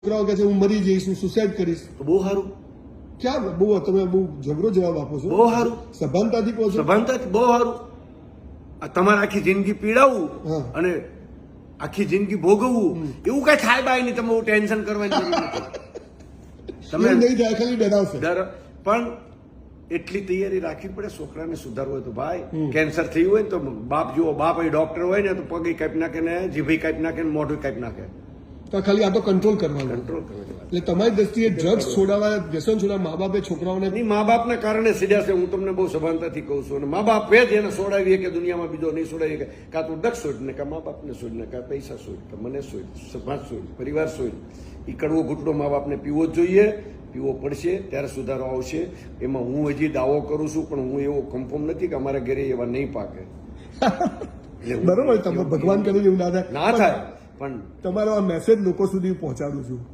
છોકરાઓ કહે છે હું મરી જઈશ, હું સુસાઇડ કરીશ. તો બહુ સારું. ક્યાં બહુ તમે બહુ જબરો જવાબ આપો છો. બહુ સારું. સભાનતાથી કહો છો. સભાનતાથી બહુ સારું. આ તમારે આખી જિંદગી પીડાવવું હા. અને આખી જિંદગી ભોગવવું એવું કઈ થાય બાય નહીં. તમે ટેન્શન કરવાની જરૂર નથી. તમે નહીં થાય, ખાલી ડરાવશે. પણ એટલી તૈયારી રાખવી પડે. છોકરાને સુધારવું હોય તો ભાઈ કેન્સર થયું હોય ને તો બાપ જુઓ, બાપ એ ડોક્ટર હોય ને તો પગે કાપી નાખે ને જીભી કાપી નાખે ને મોઢું કાપી નાખે. તો ખાલી આ તો કંટ્રોલ કરવાનું. કંટ્રોલ કરવાની વાત. એટલે તમારી દ્રષ્ટિએ ડ્રગ્સ છોડાવવા, વ્યસન છોડાવવા મા બાપે છોકરાઓને એની મા બાપના કારણે સીધા છે. હું તમને બહુ સભાનતાથી કહું છું. અને મા બાપ જ એને છોડાવીએ કે દુનિયામાં બીજો નહીં છોડાવીએ કે કાં તું ડ્રગ્સ છોડ ને કાં મા બાપને છોડ ને કાં પૈસા છોડ કે મને છોડ, સમાજ છોડ, પરિવાર છોડ. એ કડવો ઘૂંટડો મા બાપને પીવો જ જોઈએ. પીવો પડશે ત્યારે સુધારો આવશે. એમાં હું હજી દાવો કરું છું પણ હું એવો કન્ફર્મ નથી કે અમારા ઘરે એવા નહીં પાકે. બરોબર, તમે ભગવાન કરે એવું ના થાય. ના થાય પણ તમારો આ મેસેજ લોકો સુધી પહોંચાડું છું.